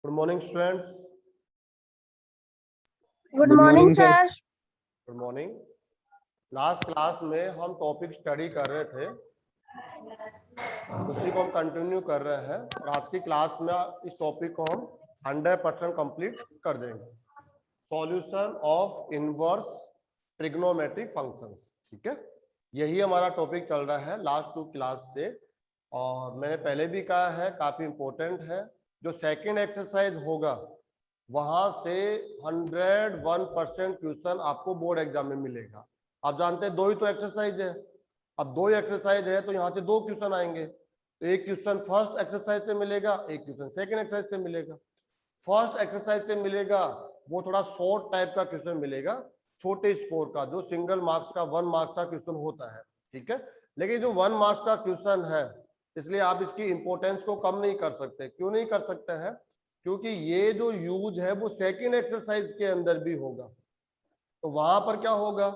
Good morning students. Good morning sir. Good morning. Last class में हम topic study कर रहे थे, उसी को हम कंटिन्यू कर रहे हैं और आज की क्लास में इस टॉपिक को हम 100% कंप्लीट कर देंगे। Solution of inverse trigonometric functions. ठीक है, यही हमारा टॉपिक चल रहा है लास्ट 2 क्लास से, और मैंने पहले भी कहा है काफी इंपॉर्टेंट है। जो सेकंड एक्सरसाइज होगा वहां से 101% क्वेश्चन आपको बोर्ड एग्जाम में मिलेगा। आप जानते हैं 2 ही तो एक्सरसाइज है, अब 2 एक्सरसाइज है तो यहाँ से 2 क्वेश्चन आएंगे। तो एक क्वेश्चन फर्स्ट एक्सरसाइज से मिलेगा, एक क्वेश्चन सेकंड एक्सरसाइज से मिलेगा। फर्स्ट एक्सरसाइज से मिलेगा वो थोड़ा शॉर्ट टाइप का क्वेश्चन मिलेगा, छोटे स्कोर का, जो सिंगल मार्क्स का 1 मार्क्स का क्वेश्चन होता है। ठीक है, लेकिन जो 1 मार्क्स का क्वेश्चन है इसलिए आप इसकी इंपॉर्टेंस को कम नहीं कर सकते। क्यों नहीं कर सकते हैं? क्योंकि ये जो यूज है वो सेकंड एक्सरसाइज के अंदर भी होगा, तो वहां पर क्या होगा,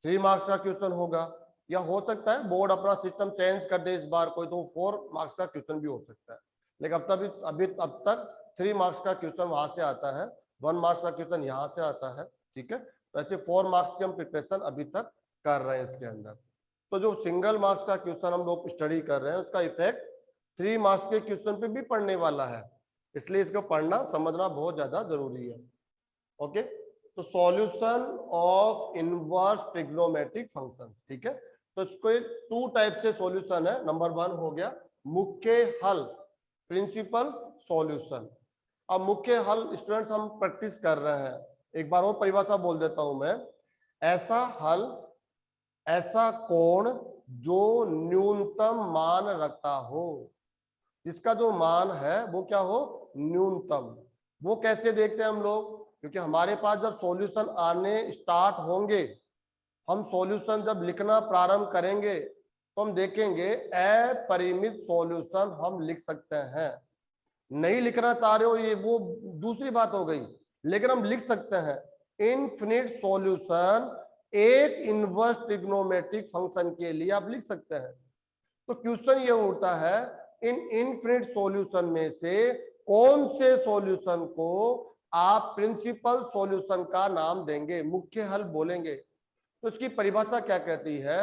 3 मार्क्स का क्वेश्चन होगा, या हो सकता है बोर्ड अपना सिस्टम चेंज कर दे इस बार कोई, तो 4 मार्क्स का क्वेश्चन भी हो सकता है। लेकिन अब तक 3 मार्क्स का क्वेश्चन वहां से आता है, 1 मार्क्स का क्वेश्चन यहाँ से आता है। ठीक है, तो ऐसे 4 मार्क्स की हम प्रिपरेशन अभी तक कर रहे हैं इसके अंदर। तो जो सिंगल मार्क्स का क्वेश्चन हम लोग स्टडी कर रहे हैं उसका इफेक्ट 3 मार्क्स के क्वेश्चन पे भी पढ़ने वाला है, इसलिए इसको पढ़ना समझना बहुत ज्यादा जरूरी है। ओके, तो solution of inverse trigonometric functions. ठीक है, तो इसको 2 टाइप से सॉल्यूशन है। नंबर 1 हो गया मुख्य हल, प्रिंसिपल सॉल्यूशन। अब मुख्य हल स्टूडेंट्स हम प्रैक्टिस कर रहे हैं, एक बार और परिभाषा बोल देता हूं मैं। ऐसा हल, ऐसा कोण जो न्यूनतम मान रखता हो, जिसका जो मान है वो क्या हो, न्यूनतम। वो कैसे देखते हैं हम लोग, क्योंकि हमारे पास जब सॉल्यूशन आने स्टार्ट होंगे, हम सॉल्यूशन जब लिखना प्रारंभ करेंगे तो हम देखेंगे अपरिमित सॉल्यूशन हम लिख सकते हैं। नहीं लिखना चाह रहे हो ये वो दूसरी बात हो गई, लेकिन हम लिख सकते हैं इनफिनिट सॉल्यूशन एक इनवर्स ट्रिग्नोमेट्रिक फंक्शन के लिए आप लिख सकते हैं। तो क्वेश्चन ये उठता है इन इनफिनिट सॉल्यूशन में से कौन से सॉल्यूशन को आप प्रिंसिपल सॉल्यूशन का नाम देंगे, मुख्य हल बोलेंगे। तो इसकी परिभाषा क्या कहती है,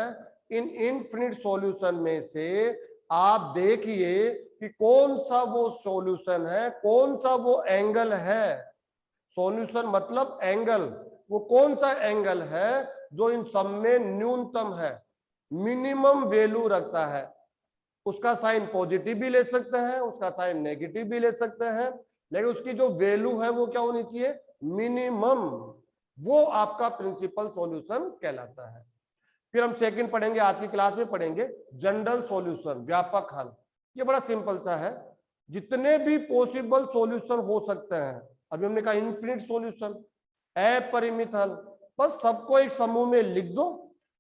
इन इनफिनिट सॉल्यूशन में से आप देखिए कि कौन सा वो सॉल्यूशन है, कौन सा वो एंगल है। सॉल्यूशन मतलब एंगल, वो कौन सा एंगल है जो इन सब में न्यूनतम है, मिनिमम वैल्यू रखता है। उसका साइन पॉजिटिव भी ले सकते हैं, उसका साइन नेगेटिव भी ले सकते हैं, लेकिन उसकी जो वैल्यू है वो क्या होनी चाहिए, मिनिमम। वो आपका प्रिंसिपल सॉल्यूशन कहलाता है। फिर हम सेकंड पढ़ेंगे, आज की क्लास में पढ़ेंगे जनरल सॉल्यूशन, व्यापक हल। ये बड़ा सिंपल सा है, जितने भी पॉसिबल सॉल्यूशन हो सकते हैं। अभी हमने कहा इनफिनिट सॉल्यूशन, अपरिमित हल, बस सबको एक समूह में लिख दो,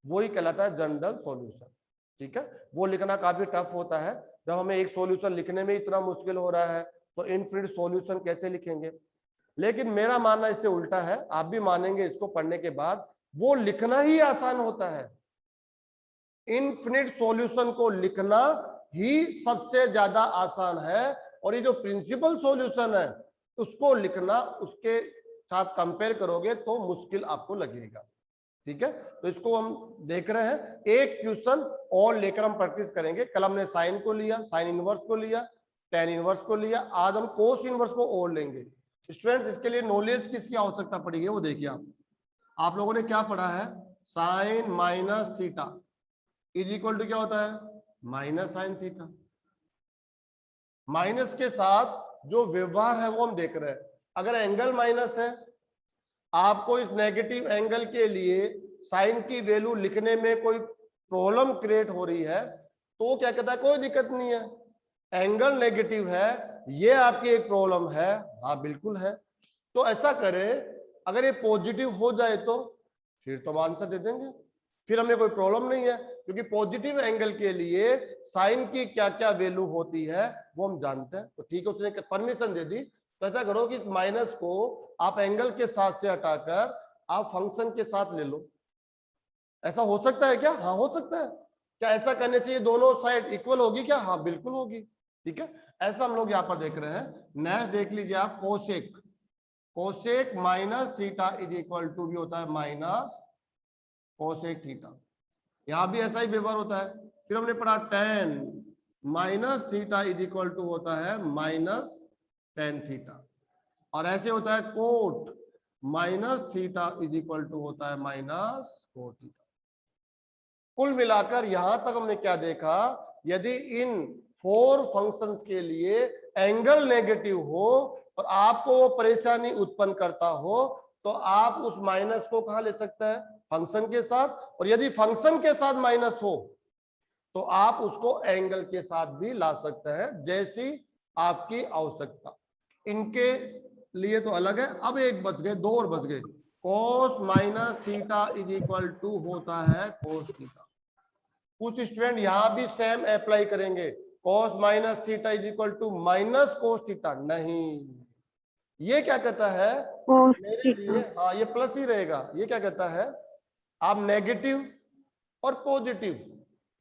वही कहलाता है जनरल सॉल्यूशन। ठीक है, वो लिखना काफी टफ होता है, जब हमें एक सॉल्यूशन लिखने में इतना मुश्किल हो रहा है तो इनफिनिट सॉल्यूशन कैसे लिखेंगे। लेकिन मेरा मानना इससे उल्टा है, आप भी मानेंगे इसको पढ़ने के बाद, वो लिखना ही आसान होता है। इनफिनिट सॉल्यूशन को लिखना ही सबसे ज्यादा आसान है, और ये जो प्रिंसिपल सॉल्यूशन है उसको लिखना उसके साथ कंपेयर करोगे तो मुश्किल आपको लगेगा। ठीक है, तो इसको हम देख रहे हैं, एक क्वेश्चन और लेकर हम प्रैक्टिस करेंगे। कल हमने साइन को लिया, साइन इनवर्स को लिया, टेन इनवर्स को लिया, आज हम कोस इनवर्स को और लेंगे। स्टूडेंट्स, इसके लिए नॉलेज किसकी आवश्यकता पड़ेगी वो देखिए। आप लोगों ने क्या पढ़ा है, sine minus theta is equal to क्या होता है, माइनस साइन थीटा। माइनस के साथ जो व्यवहार है वो हम देख रहे हैं। अगर एंगल माइनस है, आपको इस नेगेटिव एंगल के लिए साइन की वैल्यू लिखने में कोई प्रॉब्लम क्रिएट हो रही है तो क्या कहता है, कोई दिक्कत नहीं है, एंगल नेगेटिव है, ये आपकी एक प्रॉब्लम है। हाँ बिल्कुल है, तो ऐसा करें, अगर ये पॉजिटिव हो जाए तो फिर तो हम आंसर दे देंगे, फिर हमें कोई प्रॉब्लम नहीं है, क्योंकि पॉजिटिव एंगल के लिए साइन की क्या क्या वैल्यू होती है वो हम जानते हैं। तो ठीक है, उसने परमिशन दे दी, तो ऐसा करो कि माइनस को आप एंगल के साथ से हटाकर आप फंक्शन के साथ ले लो। ऐसा हो सकता है क्या? हाँ हो सकता है। क्या ऐसा करने से ये दोनों साइड इक्वल होगी क्या? हाँ बिल्कुल होगी। ठीक है, ऐसा हम लोग यहाँ पर देख रहे हैं। नेक्स्ट देख लीजिए आप, cosec, cosec minus theta is equal to भी होता है माइनस कोसेक थीटा, यहां भी ऐसा ही व्यवहार होता है। फिर हमने पढ़ा tan minus theta is equal to होता है माइनस टेन थीटा, और ऐसे होता है cot minus theta is equal to होता है माइनस कोट थीटा। कुल मिलाकर यहां तक हमने क्या देखा, यदि इन 4 फंक्शंस के लिए एंगल नेगेटिव हो और आपको वो परेशानी उत्पन्न करता हो, तो आप उस माइनस को कहां ले सकते हैं, फंक्शन के साथ, और यदि फंक्शन के साथ माइनस हो तो आप उसको एंगल के साथ भी ला सकते हैं, जैसी आपकी आवश्यकता। इनके लिए तो अलग है। अब एक बच गए, 2 और बच गए। Cos minus theta is equal to होता है कोस थीटा। कुछ स्टूडेंट यहां भी सेम अप्लाई करेंगे, cos minus theta is equal to minus cos theta. नहीं, ये क्या कहता है मेरे लिए, हाँ ये प्लस ही रहेगा। ये क्या कहता है, आप नेगेटिव और पॉजिटिव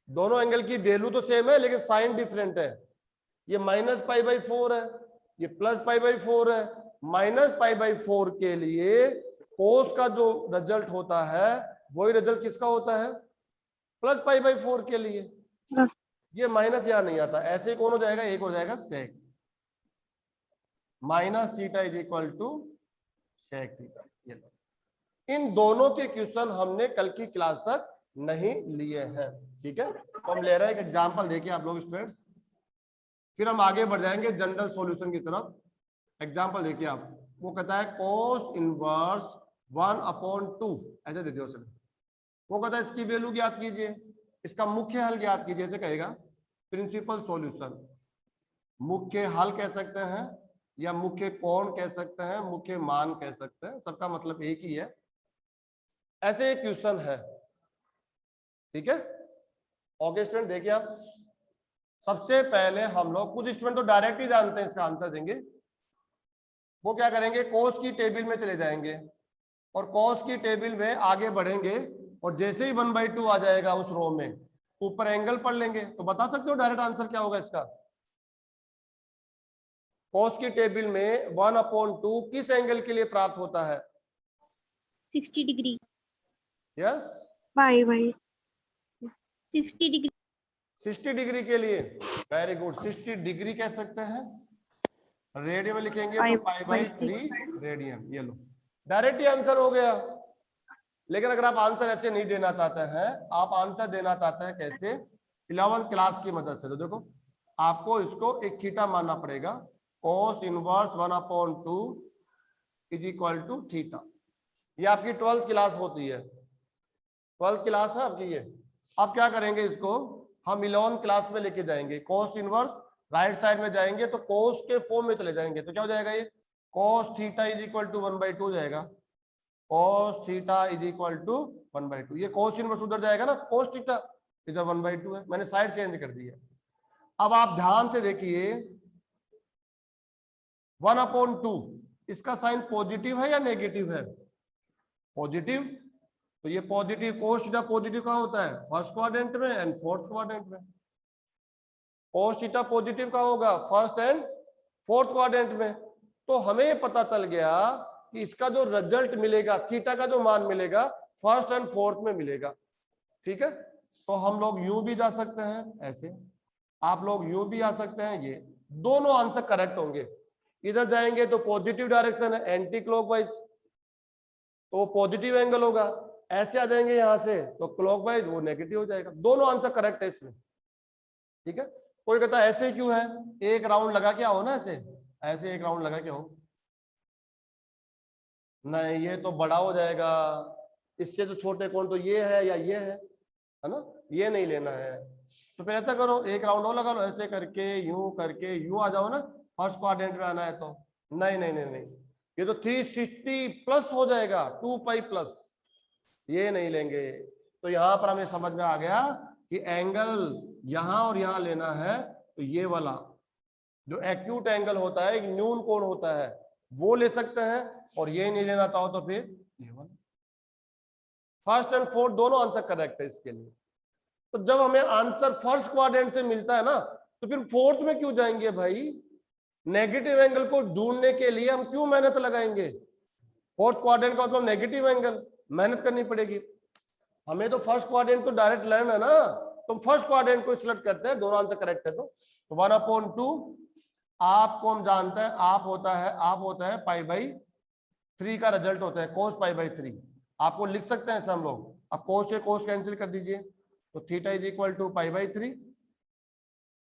दोनों एंगल की वैल्यू तो सेम है लेकिन साइन डिफरेंट है। ये माइनस पाई बाई 4 है, ये प्लस पाई बाई 4 है। माइनस पाई बाई 4 के लिए कोस का जो रिजल्ट होता है वही रिजल्ट किसका होता है, प्लस पाई बाई 4 के लिए। ये माइनस यहां नहीं आता, ऐसे कौन हो जाएगा, एक हो जाएगा sec, minus theta is equal to sec theta. ये इन दोनों के क्वेश्चन हमने कल की क्लास तक नहीं लिए हैं, ठीक है। तो हम ले रहे हैं एक एग्जांपल देखिए आप लोग स्टूडेंट्स, फिर हम आगे बढ़ जाएंगे जनरल सॉल्यूशन की तरफ। एग्जांपल देखिए आप, वो कहता है कोस इनवर्स 1/2, ऐसे दे दिया उसने। वो कहता है इसकी वैल्यू ज्ञात कीजिए, इसका मुख्य हल ज्ञात कीजिए, ऐसे कहेगा। प्रिंसिपल सॉल्यूशन, मुख्य हल कह सकते हैं या मुख्य कोण कह सकते हैं, मुख्य मान कह सकते हैं, सबका मतलब एक ही है। ऐसे एक क्वेश्चन है, ठीक है। ओके स्टूडेंट, देखिए आप, सबसे पहले हम लोग, कुछ स्टूडेंट तो डायरेक्ट ही जानते हैं इसका आंसर देंगे। वो क्या करेंगे, कोस की टेबल में चले जाएंगे और कोस की टेबल में आगे बढ़ेंगे, और जैसे ही 1/2 आ जाएगा उस रो में, ऊपर एंगल पढ़ लेंगे। तो बता सकते हो डायरेक्ट आंसर क्या होगा इसका। कोस की टेबल में 1/2 किस एंगल के लिए प्राप्त होता है, 60 degree. Yes, bye bye 60 degree, 60 degree के लिए। वेरी गुड, 60 डिग्री कह सकते हैं। रेडियन में लिखेंगे तो π/3 रेडियन। ये लो, डायरेक्ट ही आंसर हो गया। लेकिन अगर आप आंसर ऐसे नहीं देना चाहते हैं, आप आंसर देना चाहते हैं कैसे, 11th क्लास की मदद से। तो देखो, आपको इसको एक थीटा मानना पड़ेगा। cos inverse 1/2 is equal to theta. ये आपकी 12th क्लास होती है, 12th क्लास है आपकी ये। अब क्या करेंगे, इसको हम 11th क्लास में लेके जाएंगे। cos इनवर्स राइट साइड में जाएंगे तो cos के फॉर्म में चले जाएंगे, तो क्या हो जाएगा, ये cos theta is equal to 1/2 हो जाएगा। cos theta is equal to 1/2, ये cos इनवर्स उधर जाएगा ना, cos थीटा इधर 1/2 है, मैंने साइड चेंज कर दी है। अब आप ध्यान से देखिए, 1/2 इसका साइन पॉजिटिव है या नेगेटिव है, पॉजिटिव। तो ये पॉजिटिव, cos थीटा पॉजिटिव कहाँ होता है, फर्स्ट क्वाड्रेंट में एंड फोर्थ क्वाड्रेंट में। cos थीटा पॉजिटिव कहाँ होगा, फर्स्ट एंड फोर्थ क्वाड्रेंट में। तो हमें पता चल गया कि इसका जो रिजल्ट मिलेगा, थीटा का जो मान मिलेगा, फर्स्ट एंड फोर्थ में मिलेगा, ठीक है। तो हम लोग यूं भी जा सकते हैं ऐसे, आप लोग यूं भी आ सकते हैं, ये दोनों आंसर करेक्ट होंगे। इधर जाएंगे तो पॉजिटिव डायरेक्शन है, एंटी क्लॉकवाइज, तो पॉजिटिव एंगल होगा। ऐसे आ जाएंगे यहां से तो क्लॉकवाइज, वो नेगेटिव हो जाएगा। दोनों आंसर करेक्ट है इसमें, ठीक है। कोई कहता है ऐसे क्यों है, एक राउंड लगा के आओ ना, ऐसे ऐसे एक राउंड लगा के आओ। नहीं, ये तो बड़ा हो जाएगा, इससे तो छोटे कौन, तो ये है या ये है ना, ये नहीं लेना है। तो फिर ऐसा करो, एक राउंड और लगा लो, ऐसे करके यूं आ जाओ ना, फर्स्ट क्वाड्रेंट में आना है तो। नहीं नहीं नहीं नहीं, ये तो 360 प्लस हो जाएगा, 2π प्लस, ये नहीं लेंगे। तो यहां पर हमें समझ में आ गया कि एंगल यहां और यहां लेना है, तो ये वाला जो एक्यूट एंगल होता है, एक न्यून कोण होता है, वो ले सकते हैं, और ये नहीं लेना चाहो तो फिर ये वाला। फर्स्ट एंड फोर्थ दोनों आंसर करेक्ट है इसके लिए। तो जब हमें आंसर फर्स्ट क्वाड्रेंट से मिलता है ना, तो फिर फोर्थ में क्यों जाएंगे भाई? नेगेटिव एंगल को ढूंढने के लिए हम क्यों मेहनत लगाएंगे? फोर्थ क्वाड्रेंट का मतलब नेगेटिव एंगल, मेहनत करनी पड़ेगी हमें। तो फर्स्ट क्वाड्रेंट तो डायरेक्ट लर्न है ना, तो फर्स्ट क्वाड्रेंट को सिलेक्ट करते हैं, दोनों आंसर करेक्ट है। तो 1/2 आपको हम जानते हैं आप होता है π/3 का रिजल्ट होता है cos π/3। आपको लिख सकते हैं ऐसा हम लोग। अब cos से cos कैंसिल कर दीजिए, तो थीटा इज इक्वल टू π/3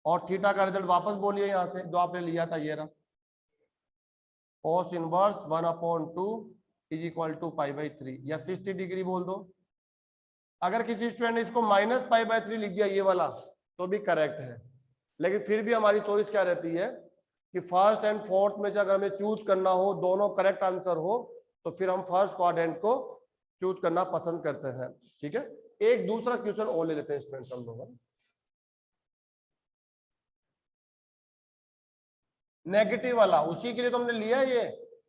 और थीटा का रिजल्ट वापस बोलिए यहां से जो आपने लिया था, ये रहा cos inverse 1/2 is equal to π/3 या 60 डिग्री बोल दो। अगर किसी स्टूडेंट ने इसको -π/3 लिख दिया ये वाला तो भी करेक्ट है, लेकिन फिर भी हमारी चॉइस क्या रहती है कि फर्स्ट एंड फोर्थ में से अगर हमें चूज करना हो, दोनों करेक्ट आंसर हो, तो फिर हम फर्स्ट क्वाड्रेंट को चूज करना पसंद करते हैं। ठीक है, एक दूसरा क्वेश्चन और ले लेते हैं स्टूडेंट्स हम लोग। नेगेटिव वाला उसी के लिए तो हमने लिया ये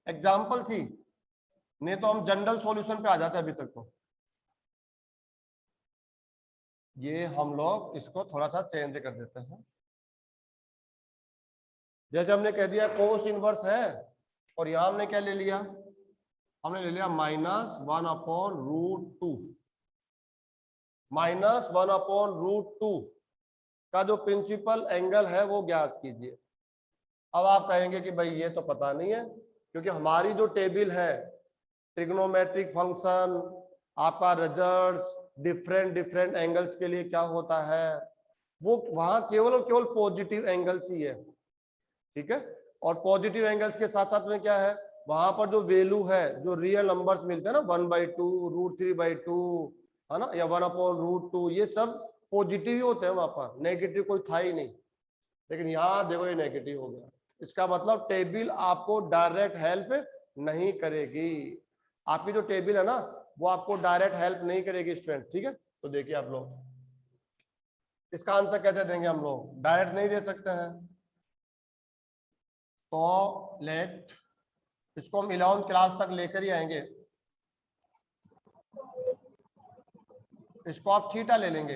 एग्जाम्पल सी, नहीं तो हम जनरल सॉल्यूशन पे आ जाते अभी तक। तो ये हम लोग इसको थोड़ा सा चेंज कर देते हैं। जैसे हमने कह दिया कोस इनवर्स है, और यहां हमने क्या ले लिया, हमने ले लिया -1/√2। -1/√2 का जो प्रिंसिपल एंगल है वो ज्ञात कीजिए। अब आप कहेंगे कि भाई ये तो पता नहीं है, क्योंकि हमारी जो टेबल है ट्रिग्नोमेट्रिक फंक्शन, आपका रिजल्ट्स डिफरेंट एंगल्स के लिए क्या होता है, वो वहां केवल और केवल पॉजिटिव एंगल्स ही है। ठीक है, और पॉजिटिव एंगल्स के साथ साथ में क्या है, वहां पर जो वैल्यू है, जो रियल नंबर्स मिलते हैं ना 1/2, √3/2 है ना, या 1/√2, ये सब पॉजिटिव ही होते हैं, वहां पर नेगेटिव कोई था ही नहीं। लेकिन यहाँ देखो ये नेगेटिव हो गया, इसका मतलब टेबल आपको डायरेक्ट हेल्प नहीं करेगी। आपकी जो टेबल है ना वो आपको डायरेक्ट हेल्प नहीं करेगी स्टूडेंट। ठीक है, तो देखिए आप लोग इसका आंसर कैसे देंगे, हम लोग डायरेक्ट नहीं दे सकते हैं, तो लेट इसको हम 11th क्लास तक लेकर ही आएंगे। इसको आप थीटा ले लेंगे,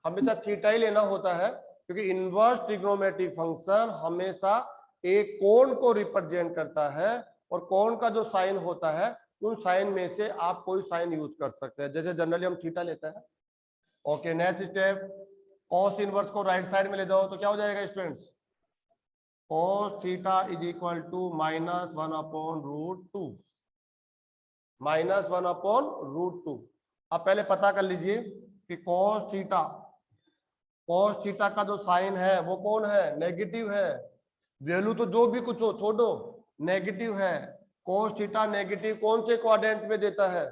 हमेशा थीटा ही लेना होता है, क्योंकि इनवर्स ट्रिग्नोमेट्रिक फंक्शन हमेशा एक कोण को रिप्रेजेंट करता है, और कोण का जो साइन होता है उन साइन में से आप कोई साइन यूज कर सकते हैं, जैसे जनरली हम थीटा लेते हैं। Okay, next step, cos inverse को राइट साइड में ले जाओ तो क्या हो जाएगा students, cos theta is equal to -1/√2, -1/√2। अब पहले पता कर लीजिए कि cos थीटा का जो साइन है वो कौन है, नेगेटिव है। वैल्यू तो जो भी कुछ हो छोड़ो, नेगेटिव है। cos थीटा नेगेटिव कौन से क्वाड्रेंट में देता है,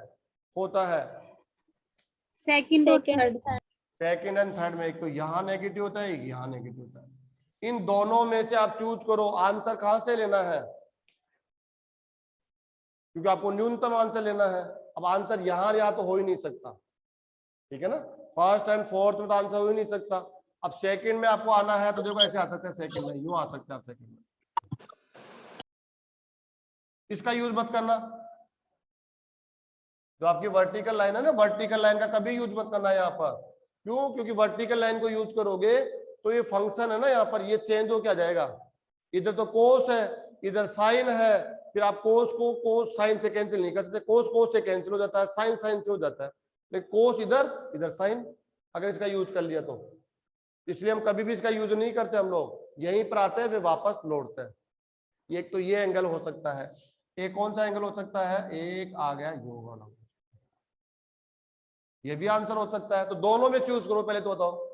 होता है सेकंड और थर्ड। सेकंड एंड थर्ड में। एक तो यहाँ नेगेटिव होता है, एक यहाँ नेगेटिव होता है। इन दोनों में से आप चूज करो, आंसर कहां से लेना है, क्योंकि आपको न्यूनतम आंसर लेना है। अब आंसर यहाँ तो हो ही नहीं सकता, ठीक है ना, फर्स्ट एंड फोर्थ में तो आंसर हो ही नहीं सकता। अब सेकंड में आपको आना है तो देखो ऐसे आ सकते हैं, सेकंड में यूं आ सकते हैं आप सेकंड में। इसका यूज मत करना, जो आपकी वर्टिकल लाइन है ना, वर्टिकल लाइन का कभी यूज मत करना यहाँ पर। क्यों, क्योंकि वर्टिकल लाइन को यूज करोगे तो ये फंक्शन है ना यहाँ पर, ये चेंज हो क्या जाएगा, इधर तो कोस है, इधर साइन है, फिर आप कोस को कोस साइन से कैंसिल नहीं कर सकते, कोस कोस से कैंसिल हो जाता है, साइन साइन से हो जाता है, लेकिन कोस इधर इधर साइन, अगर इसका यूज कर लिया तो। इसलिए हम कभी भी इसका यूज नहीं करते, हम लोग यहीं पर आते हैं वे वापस लौटते हैं। एक तो ये एंगल हो सकता है, एक कौन सा एंगल हो सकता है, एक आ गया यो वाला, ये भी आंसर हो सकता है। तो दोनों में चूज करो, पहले तो बताओ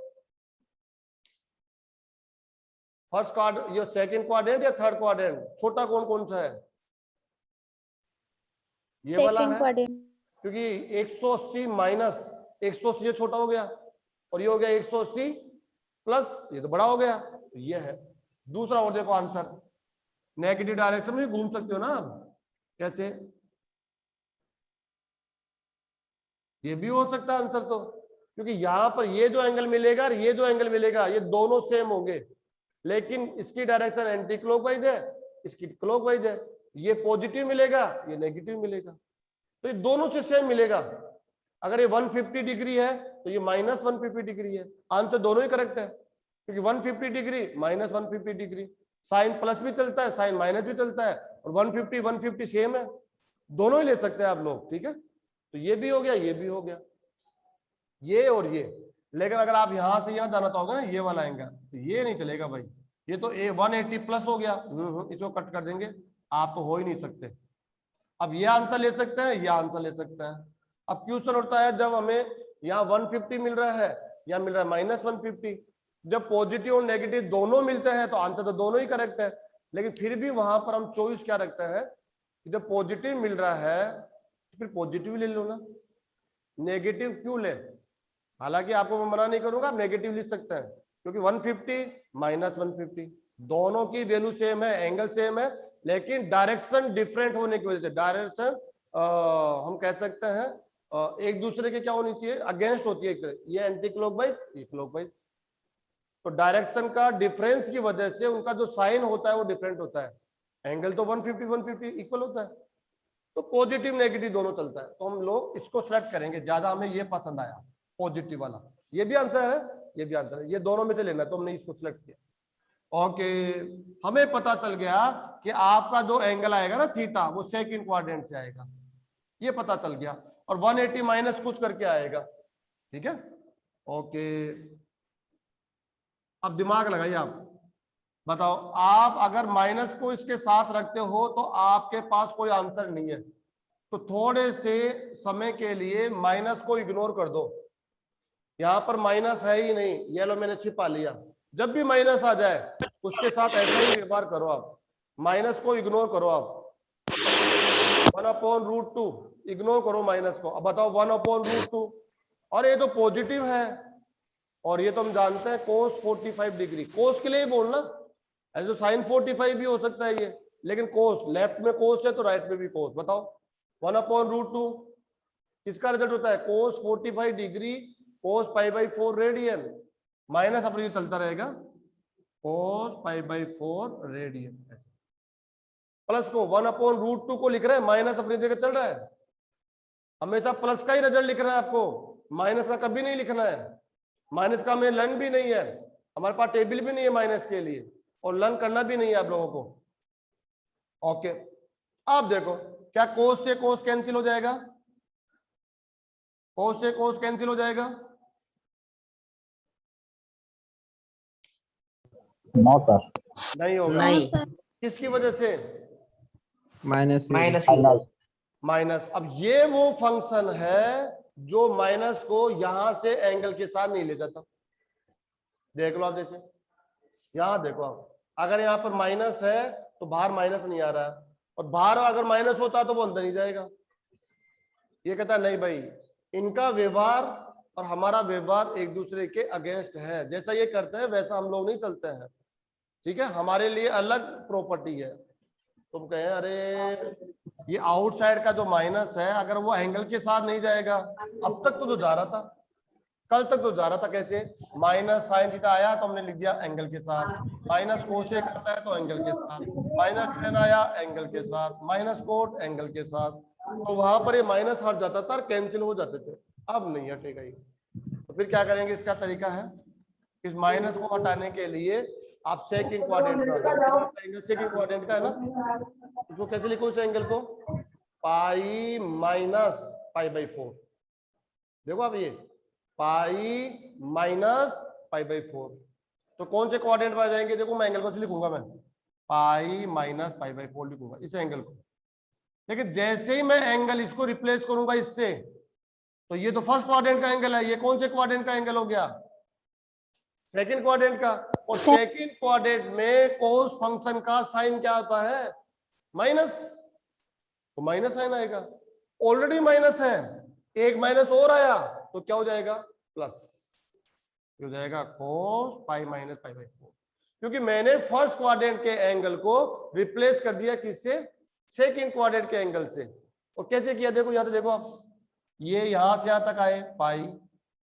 फर्स्ट क्वाड्रेंट, ये सेकंड क्वाड्रेंट या थर्ड क्वाड्रेंट, छोटा कौन सा है, ये वाला है, क्योंकि 180 माइनस 180 ये छोटा हो गया, और ये हो गया 180 प्लस ये तो बड़ा हो गया, तो ये है। दूसरा और देखो आंसर, नेगेटिव डायरेक्शन में घूम सकते हो ना आप, कैसे, ये भी हो सकता है आंसर तो, क्योंकि यहां पर ये जो एंगल मिलेगा और ये जो एंगल मिलेगा ये दोनों सेम होंगे, लेकिन इसकी डायरेक्शन एंटी क्लॉकवाइज है, इसकी क्लॉकवाइज है, ये पॉजिटिव मिलेगा ये नेगेटिव मिलेगा, तो ये दोनों से सेम मिलेगा। अगर ये 150 डिग्री है तो ये -150 डिग्री है, आंसर दोनों ही करेक्ट है। क्योंकि 150 degree minus 150 degree, sine plus भी चलता है साइन माइनस भी चलता है, और 150 सेम है, दोनों ही ले सकते हैं आप लोग, ठीक है। तो ये भी हो गया, ये भी हो गया, ये और ये। लेकिन अगर आप यहां से यहां जाना चाहोगे ना, ये वाला एंगल, तो ये नहीं चलेगा भाई, ये तो 180 प्लस हो गया, इसको कट कर देंगे, आप तो हो ही नहीं सकते। अब ये आंसर ले सकते हैं, ये आंसर ले सकते हैं। अब क्वेश्चन उठता है जब हमें यहाँ 150 मिल रहा है, यहाँ मिल रहा है -150, जब पॉजिटिव और नेगेटिव दोनों मिलते हैं तो आंसर तो दोनों ही करेक्ट है। लेकिन फिर भी वहां पर हम चॉइस क्या रखते हैं, जब पॉजिटिव मिल रहा है तो फिर पॉजिटिव ले लो ना, नेगेटिव क्यों ले। हालांकि आपको मैं मना नहीं करूंगा, आप नेगेटिव लिख सकते हैं, क्योंकि 150 -150 दोनों की वैल्यू सेम है, एंगल सेम है, लेकिन डायरेक्शन डिफरेंट होने की वजह से डायरेक्शन हम कह सकते हैं एक दूसरे के क्या होनी चाहिए, अगेंस्ट होती है, ये एंटी क्लॉकवाइज, ये क्लॉकवाइज। तो डायरेक्शन का डिफरेंस की वजह से उनका जो साइन होता है वो डिफरेंट होता है, एंगल तो 150 इक्वल होता है, तो पॉजिटिव नेगेटिव दोनों चलता है। तो हम लोग इसको सेलेक्ट करेंगे, ज्यादा हमें ये पसंद आया पॉजिटिव वाला, ये भी आंसर है, ये भी आंसर है, ये दोनों में से लेना, तो हमने इसको सिलेक्ट किया। ओके, हमें पता चल गया कि आपका जो एंगल आएगा ना थीटा, वो सेकंड क्वाड्रेंट से आएगा, ये पता चल गया, और 180 माइनस कुछ करके आएगा, ठीक है। ओके, अब दिमाग लगाइए, आप बताओ, आप अगर माइनस को इसके साथ रखते हो तो आपके पास कोई आंसर नहीं है, तो थोड़े से समय के लिए माइनस को इग्नोर कर दो, यहां पर माइनस है ही नहीं, ये लो मैंने छिपा लिया। जब भी माइनस आ जाए उसके साथ ऐसा ही व्यवहार करो, आप माइनस को इग्नोर करो, आप 1/√2 इग्नोर करो माइनस को। अब बताओ 1/√2, और ये तो पॉजिटिव है, और ये तो हम जानते हैं cos 45 डिग्री, कोस के लिए बोलना, ऐसे तो साइन 45 भी हो सकता है ये, लेकिन कोस, लेफ्ट में कोस है तो राइट में भी कोस। बताओ 1/√2 किसका रिजल्ट होता है, cos 45 degree cos π/4 radian, minus अपने चलता रहेगा cos π/4 रेडियन, प्लस को 1/√2 को लिख रहे हैं, माइनस अपनी जगह चल रहा है, हमेशा प्लस का ही रिजल्ट लिख रहा है आपको, माइनस का कभी नहीं लिखना है। माइनस का हमें लर्न भी नहीं है, हमारे पास टेबल भी नहीं है माइनस के लिए, और लर्न करना भी नहीं है आप लोगों को। ओके, अब देखो क्या कोस से कोस कैंसिल हो जाएगा, कोस से कोस कैंसिल हो जाएगा, नो सर, नहीं होगा, नहीं, किसकी वजह से, माइनस माइनस माइनस। अब ये वो फंक्शन है जो माइनस को यहां से एंगल के साथ नहीं ले जाता, देख लो आप, जैसे यहां देखो आप, अगर यहाँ पर माइनस है तो बाहर माइनस नहीं आ रहा है, और बाहर अगर माइनस होता तो वो अंदर नहीं जाएगा। ये कहता है नहीं भाई, इनका व्यवहार और हमारा व्यवहार एक दूसरे के अगेंस्ट है, जैसा ये करते हैं वैसा हम लोग नहीं चलते हैं, ठीक है, हमारे लिए अलग प्रॉपर्टी है। तुम कहें अरे ये आउटसाइड का जो माइनस है अगर वो एंगल के साथ नहीं जाएगा, अब तक तो जा रहा था, कल तक तो जा रहा था, कैसे, माइनस साइन थीटा आया तो हमने लिख दिया एंगल के साथ, माइनस कोसेक आता है तो एंगल के साथ, माइनस टेन आया एंगल के साथ, माइनस कोट एंगल के साथ, तो वहां पर ये माइनस हट जाता था, कैंसिल हो जाते थे, अब नहीं हटेगा ये। तो फिर क्या करेंगे, इसका तरीका है, इस माइनस को हटाने के लिए आप सेकंड क्वाड्रेंट का एंगल, सेकंड क्वाड्रेंट का है ना, इसको कैसे लिखो इस एंगल को, पाई माइनस π/4, देखो आप ये पाई माइनस π/4, तो कौन से क्वाड्रेंट में आ जाएंगे, देखो मैं एंगल को लिखूंगा, मैं पाई माइनस π/4 लिखूंगा इस एंगल को। लेकिन जैसे ही मैं एंगल इसको रिप्लेस करूंगा इससे, तो ये तो फर्स्ट क्वाड्रेंट का एंगल है, ये कौन से क्वाड्रेंट का एंगल हो गया, सेकंड क्वाड्रेंट का, और सेकंड क्वाड्रेंट में कोस फंक्शन का साइन क्या होता है, माइनस, तो माइनस साइन आएगा, ऑलरेडी माइनस है, एक माइनस और आया तो क्या हो जाएगा, प्लस हो जाएगा cos पाई माइनस π/4, क्योंकि मैंने फर्स्ट क्वाड्रेंट के एंगल को रिप्लेस कर दिया किससे, सेकंड क्वाड्रेंट के एंगल से। और कैसे किया, देखो यहां से देखो आप, ये यहां से यहां तक आए पाई,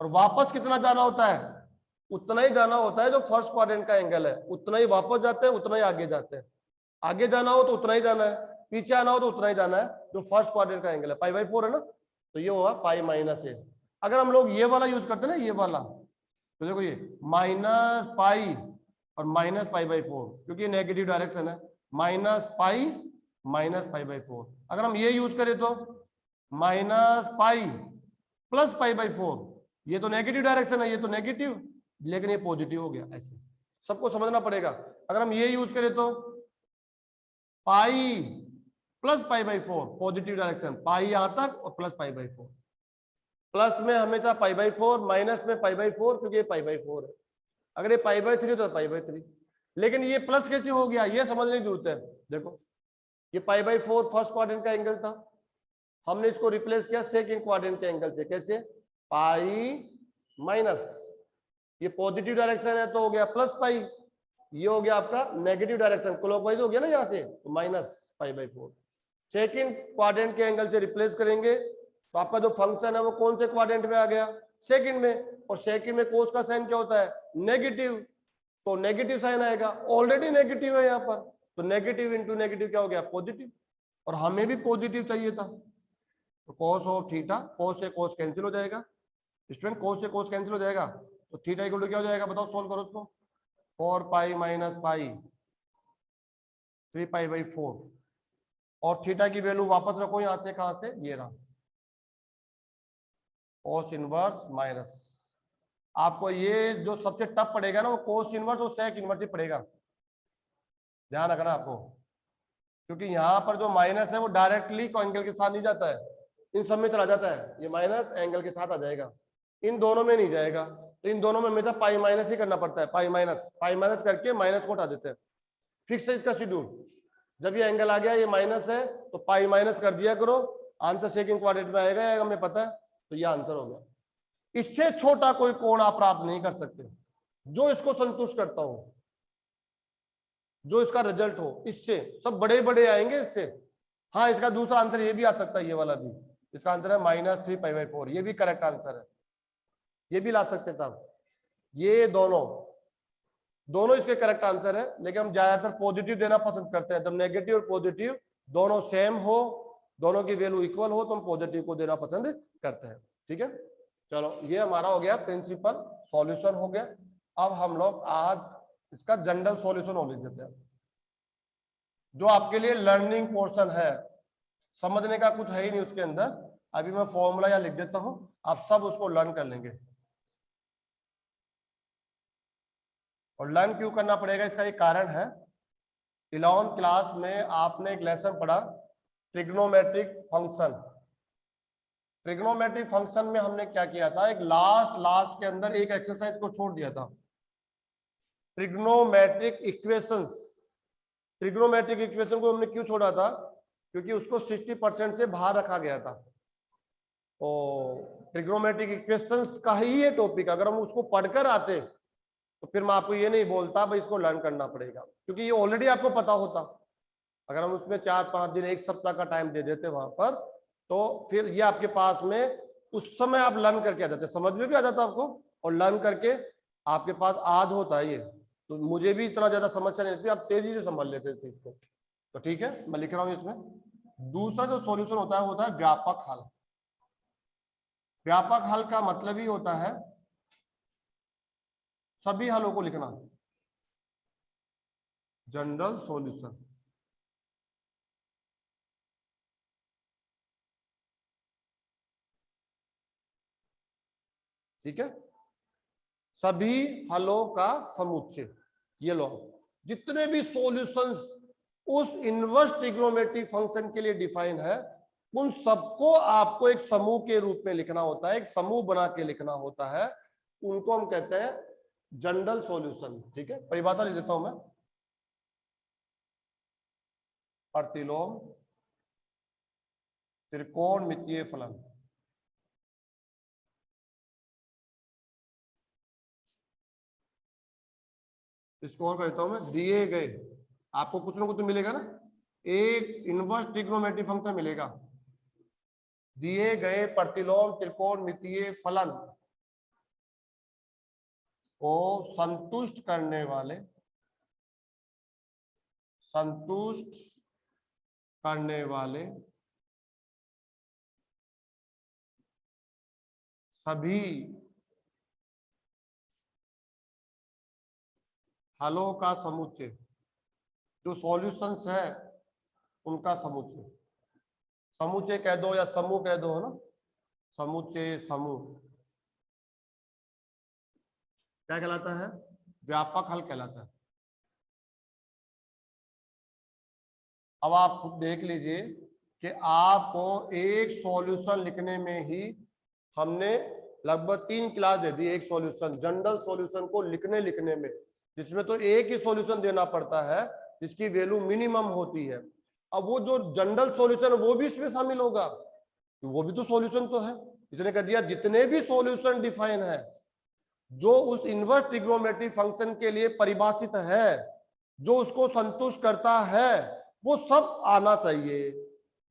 और वापस कितना जाना होता है, उतना ही जाना होता है जो फर्स्ट क्वाड्रेंट का एंगल है, उतना ही वापस जाते हैं, उतना ही आगे जाते हैं, आगे जाना हो तो उतना ही जाना है, पीछे आना हो तो उतना ही जाना है, जो फर्स्ट क्वाड्रेंट का एंगल है π/4 है ना, तो ये होगा पाई माइनस 1। अगर हम लोग ये वाला यूज करते हैं ना, ये वाला, तो देखो ये माइनस पाई और माइनस पाई बाई 4, क्योंकि ये नेगेटिव डायरेक्शन है, माइनस पाई बाई 4। अगर हम ये यूज करें तो minus pi plus pi by 4, ये तो नेगेटिव डायरेक्शन है, ये तो नेगेटिव, लेकिन ये पॉजिटिव हो गया। ऐसे सबको समझना पड़ेगा। अगर हम ये यूज करें तो pi plus pi by 4, positive direction, pi यहां तक और प्लस पाई बाई 4। प्लस में हमेशा पाई बाई 4, माइनस में पाई बाई 4, क्योंकि ये पाई बाई 4 है। अगर ये पाई बाई 3 तो पाई बाई 3। लेकिन ये प्लस कैसे हो गया, ये समझने की जरूरत है। देखो ये पाई बाई 4 फर्स्ट क्वाड्रेंट का एंगल था, हमने इसको रिप्लेस किया सेकंड क्वाड्रेंट के एंगल से। कैसे? पाई माइनस, ये पॉजिटिव डायरेक्शन है तो हो गया प्लस पाई, ये हो गया आपका नेगेटिव डायरेक्शन, क्लॉकवाइज हो गया ना यहाँ से, तो minus pi by 4। Second quadrant के एंगल से रिप्लेस करेंगे तो आपका जो फंक्शन है वो कौन से क्वाड्रेंट में आ गया? सेकंड में। और सेकंड में कोस का साइन क्या होता है? नेगेटिव, तो नेगेटिव साइन आएगा, ऑलरेडी नेगेटिव है यहाँ पर, तो नेगेटिव इंटू नेगेटिव क्या हो गया? पॉजिटिव। और हमें भी पॉजिटिव चाहिए था, तो कॉस ऑफ थीटा, कॉस से कॉस कैंसिल हो जाएगा स्टूडेंट, कॉस से कॉस कैंसिल हो जाएगा, तो थीटा इक्वल टू क्या हो जाएगा? बताओ, सोल्व करो उसको। 4 pi minus pi 3 pi by 4, और थीटा की वैल्यू वापस रखो यहां से, कहां से? ये रहा, कोस इनवर्स माइनस। आपको ये जो सबसे टफ पड़ेगा ना, वो कोस इनवर्स और सेक इनवर्स ही पड़ेगा, ध्यान रखना आपको, क्योंकि यहाँ पर जो माइनस है वो डायरेक्टली एंगल के साथ नहीं जाता है, इन सब में चला जाता है। ये माइनस एंगल के साथ आ जाएगा, इन दोनों में नहीं जाएगा, तो इन दोनों में हमेशा पाई माइनस ही करना पड़ता है। पाई माइनस करके माइनस को हटा देते हैं। फिक्स है इसका शेड्यूल, जब ये एंगल आ गया ये माइनस है तो पाई माइनस कर दिया करो, आंसर सेकंड क्वाड्रेंट में आएगा, हमें पता है, तो ये आंसर हो गया। इससे छोटा कोई कोण आप प्राप्त नहीं कर सकते जो इसको संतुष्ट करता हो, जो इसका रिजल्ट हो। इससे सब बड़े बड़े आएंगे इससे। हाँ, इसका दूसरा आंसर ये भी आ सकता है, ये वाला भी, इसका आंसर है -3 पाई बाई 4, ये भी करेक्ट आंसर है, ये भी ला सकते थे आप। ये दोनों इसके करेक्ट आंसर है, लेकिन हम ज्यादातर पॉजिटिव देना पसंद करते हैं। जब नेगेटिव और पॉजिटिव दोनों सेम हो, दोनों की वैल्यू इक्वल हो, तो हम पॉजिटिव को देना पसंद करते हैं। ठीक है, चलो ये हमारा हो गया प्रिंसिपल सॉल्यूशन हो गया। अब हम लोग आज इसका जनरल सॉल्यूशन और लिख देते हैं, जो आपके लिए लर्निंग पोर्शन है, समझने का कुछ है ही नहीं उसके अंदर। अभी मैं फॉर्मूला या लिख देता हूं, आप सब उसको लर्न कर लेंगे। और लर्न क्यों करना पड़ेगा, इसका एक कारण है। 11th क्लास में आपने एक लेसन पढ़ा, ट्रिग्नोमेट्रिक फंक्शन। ट्रिग्नोमेट्रिक फंक्शन में हमने क्या किया था, एक लास्ट के अंदर एक एक्सरसाइज को छोड़ दिया था, ट्रिग्नोमेट्रिक इक्वेशंस। ट्रिग्नोमेट्रिक इक्वेशन को हमने क्यों छोड़ा था? क्योंकि उसको 60% से बाहर रखा गया था। तो ट्रिग्नोमेट्रिक इक्वेशंस का ही ये टॉपिक, अगर हम उसको पढ़कर आते तो फिर मैं आपको ये नहीं बोलता भाई इसको लर्न करना पड़ेगा, क्योंकि ये ऑलरेडी आपको पता होता। अगर हम उसमें 4-5 दिन, एक सप्ताह का टाइम दे देते वहां पर, तो फिर ये आपके पास में उस समय आप लर्न करके आ जाते, समझ में भी आ जाता आपको, और लर्न करके आपके पास आज होता है ये। तो मुझे भी इतना ज्यादा समस्या नहीं होती, आप तेजी से समझ लेते थे इसको। तो ठीक है, मैं लिख रहा हूं इसमें। दूसरा जो सॉल्यूशन होता है व्यापक हल। व्यापक हल का मतलब ही होता है सभी हलों को लिखना, जनरल सॉल्यूशन। ठीक है, सभी हलों का समुच्चय। ये लो, जितने भी सॉल्यूशंस उस इनवर्स ट्रिग्नोमेट्रिक फंक्शन के लिए डिफाइन है, उन सबको आपको एक समूह के रूप में लिखना होता है, एक समूह बना के लिखना होता है। उनको हम कहते हैं जनरल सॉल्यूशन। ठीक है, परिभाषा लिख देता हूं मैं। प्रतिलोम त्रिकोणमितीय फलन। इसको और करता हूं मैं, दिए गए, आपको कुछ ना कुछ तो मिलेगा ना, एक इनवर्स ट्रिग्नोमेट्रिक फंक्शन मिलेगा, दिए गए प्रतिलोम त्रिकोणमितीय फलन को संतुष्ट करने वाले सभी हलों का समुच्चय, जो सॉल्यूशंस है उनका समुच्चय, समुच्चय कह दो या समूह कह दो, है ना, समुच्चय समूह क्या कहलाता है? व्यापक हल कहलाता है। अब आप खुद देख लीजिए कि आपको एक सॉल्यूशन लिखने में ही हमने लगभग 3 क्लास दे दी। एक सॉल्यूशन, जनरल सॉल्यूशन को लिखने में, जिसमें तो एक ही सॉल्यूशन देना पड़ता है जिसकी वैल्यू मिनिमम होती है। अब वो जो जनरल सॉल्यूशन वो भी इसमें शामिल होगा, वो भी तो सॉल्यूशन तो है। इसने कह दिया जितने भी सॉल्यूशन डिफाइन है जो उस इनवर्स ट्रिग्नोमेट्रिक फंक्शन के लिए परिभाषित है, जो उसको संतुष्ट करता है, वो सब आना चाहिए।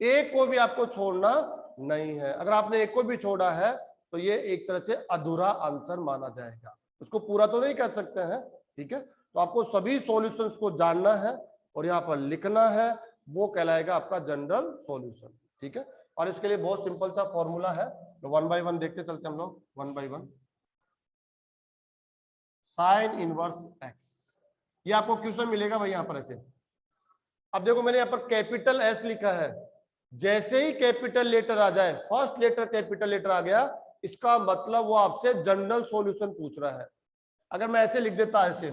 एक को भी आपको छोड़ना नहीं है। अगर आपने एक को भी छोड़ा है तो ये एक तरह से अधूरा आंसर माना जाएगा, उसको पूरा तो नहीं कर सकते हैं। ठीक है, तो आपको सभी सॉल्यूशंस को जानना है और यहाँ पर लिखना है, वो कहलाएगा आपका जनरल सॉल्यूशन। ठीक है, और इसके लिए बहुत सिंपल सा फॉर्मूला है, तो 1 बाय 1 देखते चलते हम लोग। 1 बाय 1 साइन इनवर्स एक्स, ये आपको क्वेश्चन मिलेगा भाई यहाँ पर ऐसे। अब देखो मैंने यहाँ पर कैपिटल एस लिखा है, जैसे ही कैपिटल लेटर आ जाए, फर्स्ट लेटर कैपिटल लेटर आ गया, इसका मतलब वो आपसे जनरल सॉल्यूशन पूछ रहा है। अगर मैं ऐसे लिख देता ऐसे,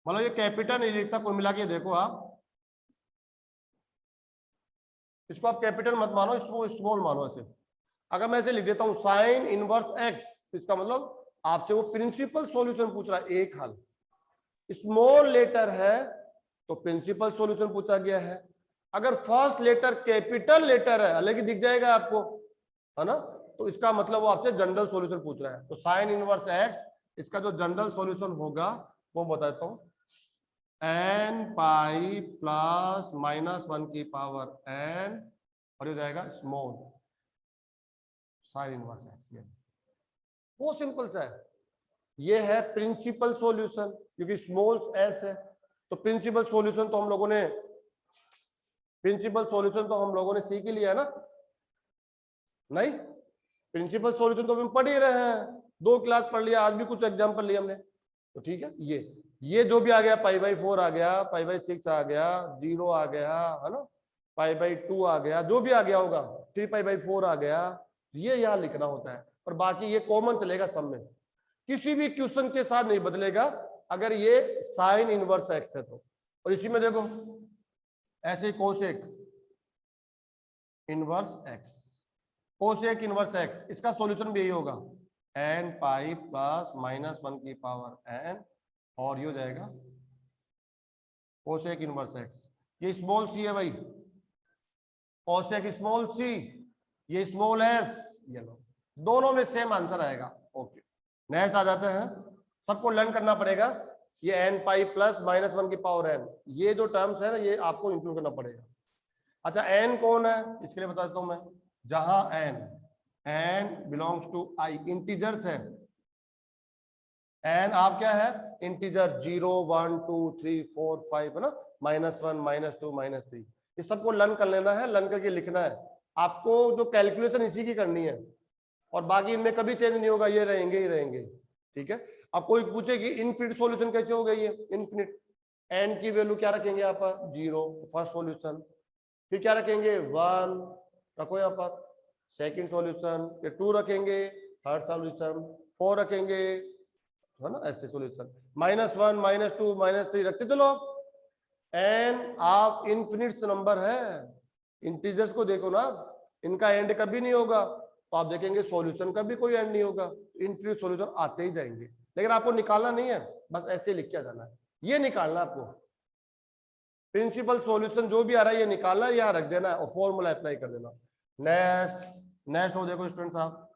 मतलब ये कैपिटल नहीं लिखता, कुल मिला के देखो आप, इसको आप कैपिटल मत मानो, इसको स्मॉल मानो ऐसे। अगर मैं ऐसे लिख देता हूं साइन इनवर्स एक्स, इसका मतलब आपसे वो प्रिंसिपल सॉल्यूशन पूछ रहा है, एक हल। स्मॉल लेटर है तो प्रिंसिपल सॉल्यूशन पूछा गया है। अगर फर्स्ट लेटर कैपिटल लेटर है, हालांकि दिख जाएगा आपको, है ना, तो इसका मतलब वो आपसे जनरल सॉल्यूशन पूछ रहा है। तो साइन इनवर्स एक्स, इसका जो जनरल सॉल्यूशन होगा वो बताता हूं, n पाई प्लस -1 की पावर n, और ये जाएगा स्मॉल साइन इनवर्स एक्स। ये वो सिंपल सा है, ये है प्रिंसिपल सॉल्यूशन, क्योंकि स्मॉल एस है। तो प्रिंसिपल सॉल्यूशन तो हम लोगों ने सीख ही लिया ना, नहीं? प्रिंसिपल सॉल्यूशन तो हम पढ़ ही रहे हैं, 2 क्लास पढ़ लिया, आज भी कुछ एग्जांपल लिए हमने। तो ठीक है, ये जो भी आ गया, π/4 आ गया, π/6 आ गया, 0 आ गया, है ना, π/2 आ गया, जो भी आ गया होगा, 3π/4 आ गया, ये यहाँ लिखना होता है। और बाकी ये कॉमन चलेगा सब में, किसी भी क्वेश्चन के साथ नहीं बदलेगा अगर ये साइन इनवर्स एक्स है तो। और इसी में देखो ऐसे cosec inverse x, cosec inverse x, इसका सॉल्यूशन भी यही होगा, n पाई प्लस -1 की पावर n, और ये हो जाएगा कोसेक इनवर्स एक्स। ये स्मॉल सी है भाई, कोसेक स्मॉल सी, ये स्मॉल एस, ये लो, दोनों में सेम आंसर आएगा। ओके, नेक्स्ट आ जाते हैं, सबको लर्न करना पड़ेगा। ये n पाई प्लस -1 की पावर n, ये जो टर्म्स है ना, ये आपको इंक्लूड करना पड़ेगा। अच्छा, n कौन है, इसके लिए बता देता हूं मैं। जहां n belongs to i, integers है, n आप क्या है, इंटीजर, 0 1 2 3 4 5, है ना, -1 -2 -3, ये सबको लर्न कर लेना है, लर्न करके लिखना है। आपको जो कैलकुलेशन इसी की करनी है, और बाकी इनमें कभी चेंज नहीं होगा, ये रहेंगे ही रहेंगे। ठीक है, अब कोई पूछे कि इनफिनिट सॉल्यूशन कैसे हो गई है, इनफिनिट, n की वैल्यू क्या रखेंगे यहाँ पर, 0, फर्स्ट सॉल्यूशन, फिर क्या रखेंगे, 1 रखो यहाँ पर, सेकंड सॉल्यूशन, ये 2 रखेंगे, थर्ड सॉल्यूशन, 4 रखेंगे, है ना, ऐसे सॉल्यूशन, -1 -2 -3 रखते चलो। n आप इनफिनिट नंबर है, इंटीजर्स को देखो ना, इनका एंड कभी नहीं होगा, तो आप देखेंगे सॉल्यूशन का भी कोई एंड नहीं होगा, इनफिनिट सॉल्यूशन आते ही जाएंगे। लेकिन आपको निकालना नहीं है, बस ऐसे लिख के जाना है, ये निकालना आपको, प्रिंसिपल सॉल्यूशन जो भी आ रहा है ये निकालना है, यहाँ रख देना है और फॉर्मूला अप्लाई कर देना। नेक्स्ट हो देखो स्टूडेंट साहब,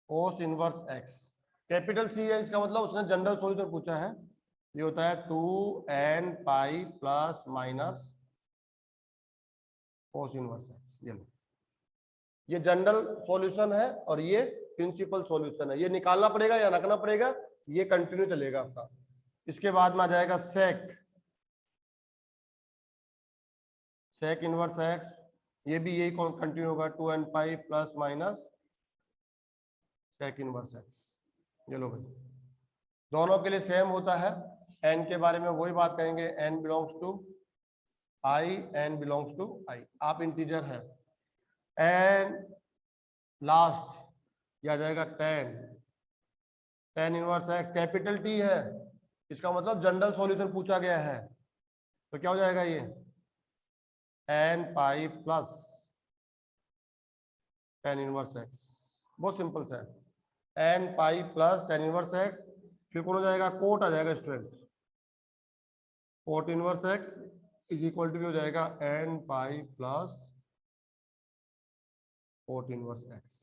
cos inverse x, capital C है, इसका मतलब उसने जनरल सॉल्यूशन पूछा है, ये होता है 2n pi plus minus cos inverse x. ये जनरल सॉल्यूशन है और ये प्रिंसिपल सॉल्यूशन है, ये निकालना पड़ेगा या रखना पड़ेगा, ये कंटिन्यू चलेगा आपका। इसके बाद में आ जाएगा सेक इनवर्स एक्स, ये भी यही कंटिन्यू होगा, 2n pi plus minus sec inverse x. ये लो भाई, दोनों के लिए सेम होता है। एन के बारे में वही बात कहेंगे, n belongs to I, n belongs to I. आप इंटीजर है, एन लास्ट ये आ जाएगा 10, ten inverse x capital T है, इसका मतलब जनरल सॉल्यूशन पूछा गया है, तो क्या हो जाएगा ये n pi plus tan inverse x. बहुत सिंपल सा है, n pi plus tan inverse x. फिर कौन हो जाएगा, कोट आ जाएगा students, cot inverse x is equal to हो जाएगा n pi plus cot inverse x.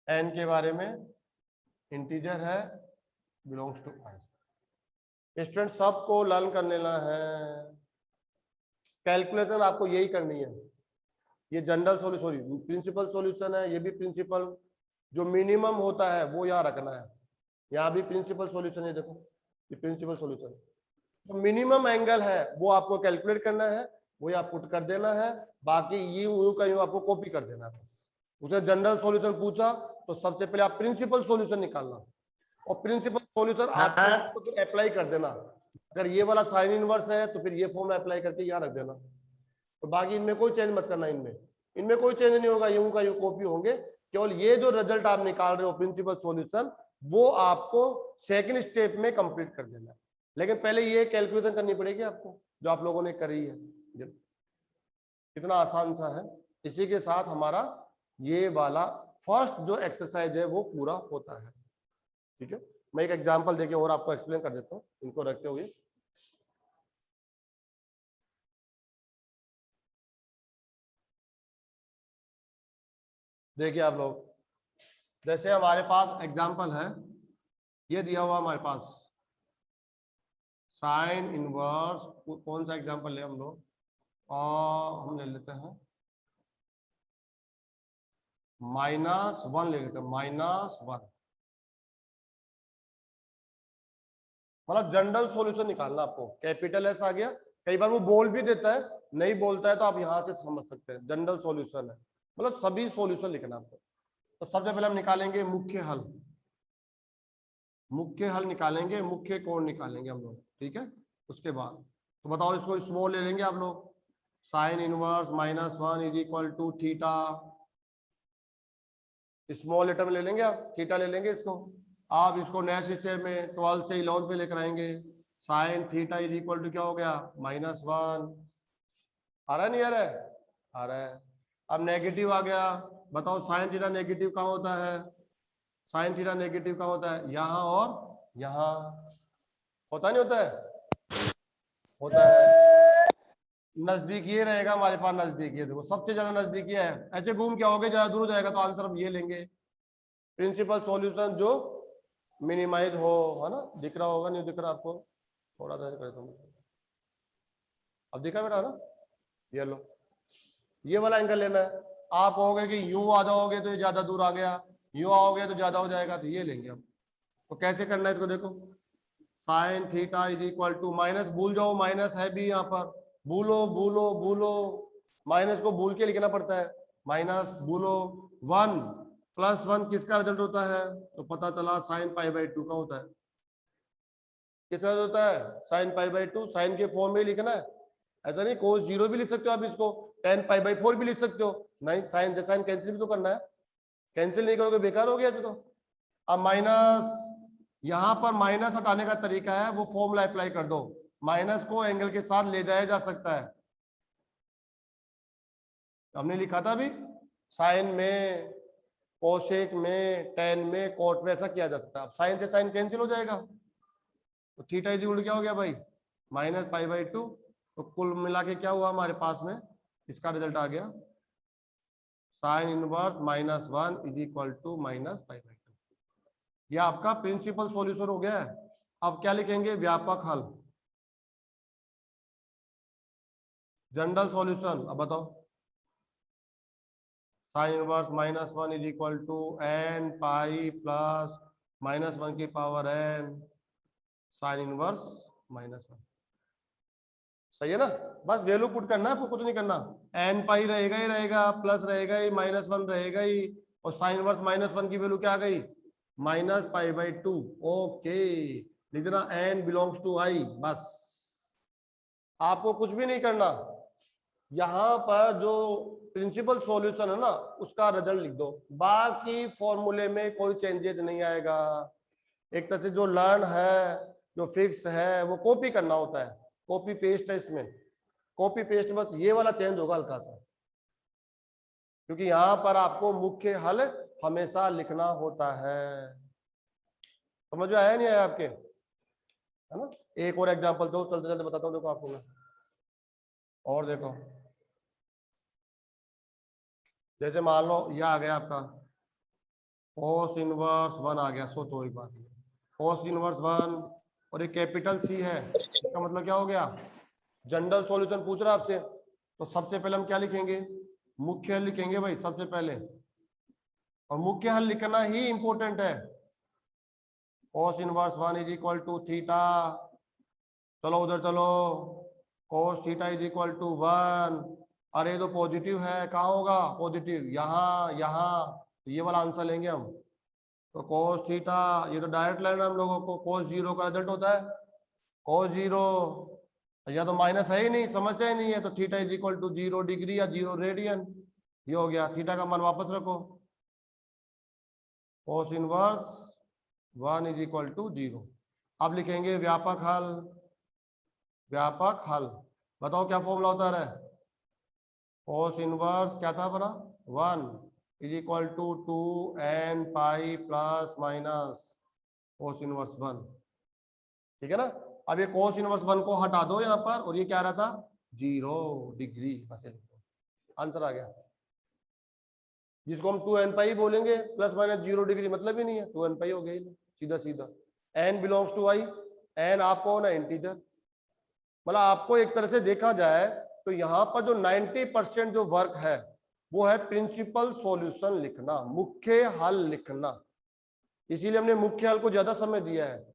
N के बारे में इंटीजर है, बिलोंग्स टू आई। स्टूडेंट सबको लर्न कर लेना है, कैलकुलेशन आपको यही करनी है। ये जनरल सॉल्यूशन प्रिंसिपल सॉल्यूशन है, ये भी प्रिंसिपल जो मिनिमम होता है वो यहाँ रखना है। यहाँ भी प्रिंसिपल सॉल्यूशन है, देखो ये प्रिंसिपल सॉल्यूशन, जो मिनिमम एंगल है वो आपको कैलकुलेट करना है, वो यहाँ पुट कर देना है, बाकी यूं का यूं आपको कॉपी कर देना है बस। उसे जनरल सॉल्यूशन पूछा तो सबसे पहले आप प्रिंसिपल सॉल्यूशन निकालना, और प्रिंसिपल सॉल्यूशन आपको फिर अप्लाई कर देना। अगर ये वाला साइन इनवर्स है तो फिर ये फॉर्मूला अप्लाई करके यहाँ रख देना, तो बाकी इनमें कोई चेंज मत करना। इनमें कोई चेंज नहीं होगा, यूं का यूं कॉपी होंगे। केवल ये जो रिजल्ट आप निकाल रहे हो प्रिंसिपल सॉल्यूशन, वो आपको सेकंड स्टेप में कंप्लीट कर देना है, लेकिन पहले ये कैलकुलेशन करनी पड़ेगी आपको जो आप लोगों ने करी है। कितना आसान सा है। इसी के साथ हमारा ये वाला फर्स्ट जो एक्सरसाइज है वो पूरा होता है। ठीक है, मैं एक एग्जांपल देके और आपको एक्सप्लेन कर देता हूँ इनको रखते हुए। देखिए आप लोग, जैसे हमारे पास एग्जांपल है, ये दिया हुआ हमारे पास साइन इनवर्स, कौन सा एग्जांपल ले हम लोग, और हम ले लेते हैं -1 ले लेते हैं, -1। मतलब जनरल सॉल्यूशन निकालना आपको, कैपिटल एस आ गया। कई बार वो बोल भी देता है, नहीं बोलता है तो आप यहां से समझ सकते हैं जनरल सॉल्यूशन है, मतलब सभी सॉल्यूशन लिखना आपको। तो सबसे पहले हम निकालेंगे मुख्य हल, मुख्य हल निकालेंगे, मुख्य कोण निकालेंगे हम लोग। ठीक है, उसके बाद तो बताओ, इसको स्मॉल ले लेंगे आप लोग, sine inverse -1 is equal to theta, small letter में ले लेंगे आप, थीटा ले लेंगे इसको। आप इसको नेक्स्ट स्टेप में 12 से 11 पे लेकर आएंगे, sine theta is equal to क्या हो गया -1। आ रहा है नहीं आ रहा है, आ रहा है। अब नेगेटिव आ गया, बताओ साइन थीटा नेगेटिव कहाँ होता है, साइन थीटा नेगेटिव कहाँ होता है, यहाँ और यहाँ, होता नहीं होता है, होता है। नजदीक ये रहेगा हमारे पास, नजदीक ये देखो सबसे ज्यादा नजदीक ये है, ऐसे घूम के आओगे ज्यादा दूर हो जाएगा, तो आंसर हम ये लेंगे। प्रिंसिपल सॉल्यूशन जो मिनिमाइज हो, है ना, दिख रहा होगा, नहीं दिख रहा आपको, थोड़ा सा कर दूं, अब दिखा बेटा ना, ये लो, ये वाला एंगल लेना है। आप कहोगे कि यूं आ जाओगे तो ये ज्यादा दूर आ गया, यूं आओगे तो ज्यादा हो जाएगा, तो ये लेंगे हम। तो कैसे करना है इसको, देखो sine theta is equal to minus, भूल जाओ माइनस है भी यहाँ पर, भूलो भूलो भूलो, माइनस को भूल के लिखना पड़ता है, माइनस भूलो 1 + 1 किसका रिजल्ट होता है, तो पता चला साइन π/2 का होता है। किसका होता है, साइन π/2। साइन के फॉर्म में ही लिखना है, ऐसा नहीं कोस 0 भी लिख सकते हो आप, इसको tan π/4 भी लिख सकते हो। नहीं, साइन से साइन कैंसिल भी तो करना है, कैंसिल नहीं करोगे बेकार हो गया तो। अब माइनस, यहां पर माइनस हटाने का तरीका है, वो फॉर्मूला अप्लाई कर दो, माइनस को एंगल के साथ ले जाया जा सकता है। हमने लिखा था अभी, साइन में, कोसेक में, टेन में, कोट में, ऐसा किया जा सकता है। अब साइन से साइन कैंसिल हो जाएगा, तो थीटा इज इक्वल क्या हो गया भाई, -π/2। तो कुल मिला के क्या हुआ हमारे पास में, इसका रिजल्ट आ गया sine inverse -1 is equal to -π/2। यह आपका प्रिंसिपल सॉल्यूशन हो गया है। अब क्या लिखेंगे, व्यापक हल, जनरल सॉल्यूशन। अब बताओ, sine inverse -1 is equal to n pi plus -1 की पावर n साइन इनवर्स -1। सही है ना, बस वैल्यू पुट करना है, आपको कुछ नहीं करना। एन पाई रहेगा ही रहेगा, प्लस रहेगा ही, -1 रहेगा ही, और साइन वर्स -1 की वैल्यू क्या आ गई, -π/2। ओके, लिख देना एन बिलोंग्स टू आई, बस आपको कुछ भी नहीं करना। यहां पर जो प्रिंसिपल सॉल्यूशन है ना उसका रिजल्ट लिख दो, बाकी फॉर्मूले में कोई चेंजेस नहीं आएगा। एक तरह से जो लर्न है, जो फिक्स है, वो कॉपी करना होता है, कॉपी पेस्ट है इसमें, कॉपी पेस्ट, बस ये वाला चेंज होगा हल्का सा, क्योंकि यहां पर आपको मुख्य हल हमेशा लिखना होता है। समझ में आया नहीं आया आपके, है ना। एक और एग्जांपल दो, चलते चलते बताता हूँ, देखो आपको मैं। और देखो, जैसे मान लो यह आ गया आपका cos इनवर्स 1 आ गया, सोचो एक बात, cos इनवर्स 1 और एक कैपिटल सी है, इसका मतलब क्या हो गया, जनरल सॉल्यूशन पूछ रहा है आपसे, तो सबसे पहले हम क्या लिखेंगे, मुख्य हल लिखेंगे भाई सबसे पहले, और मुख्य हल लिखना ही इंपॉर्टेंट है। cos inverse 1 is equal to theta, चलो उधर चलो, cos theta is equal to 1, अरे तो पॉजिटिव है, कहाँ होगा पॉजिटिव, यहाँ यहाँ, तो ये वाला आंसर लेंगे हम। तो cos थीटा, ये तो डायरेक्ट लाइन है हम लोगों को, cos 0 का रिजल्ट होता है cos 0, या तो माइनस है ही नहीं, समस्या ही नहीं है, तो theta is equal to 0 degree या 0 रेडियन, ये हो गया। थीटा का मान वापस रखो, cos inverse 1 is equal to 0। अब लिखेंगे व्यापक हल, व्यापक हल, बताओ क्या फॉर्मूला होता है, cos इनवर्स क्या था अपना, 1 is equal to 2n pi plus minus cos inverse 1, ठीक है ना। अब ये cos इनवर्स 1 को हटा दो यहाँ पर, और ये क्या रहा था 0 डिग्री, बस आंसर आ गया, जिसको हम 2n पाई बोलेंगे, प्लस माइनस 0 डिग्री मतलब ही नहीं है, 2n पाई हो गई, सीधा सीधा। n belongs to I, n आपको ना इंटीजर, मतलब आपको एक तरह से देखा जाए तो यहाँ पर जो 90% जो वर्क है वो है प्रिंसिपल सॉल्यूशन लिखना, मुख्य हल लिखना, इसीलिए हमने मुख्य हल को ज्यादा समय दिया है।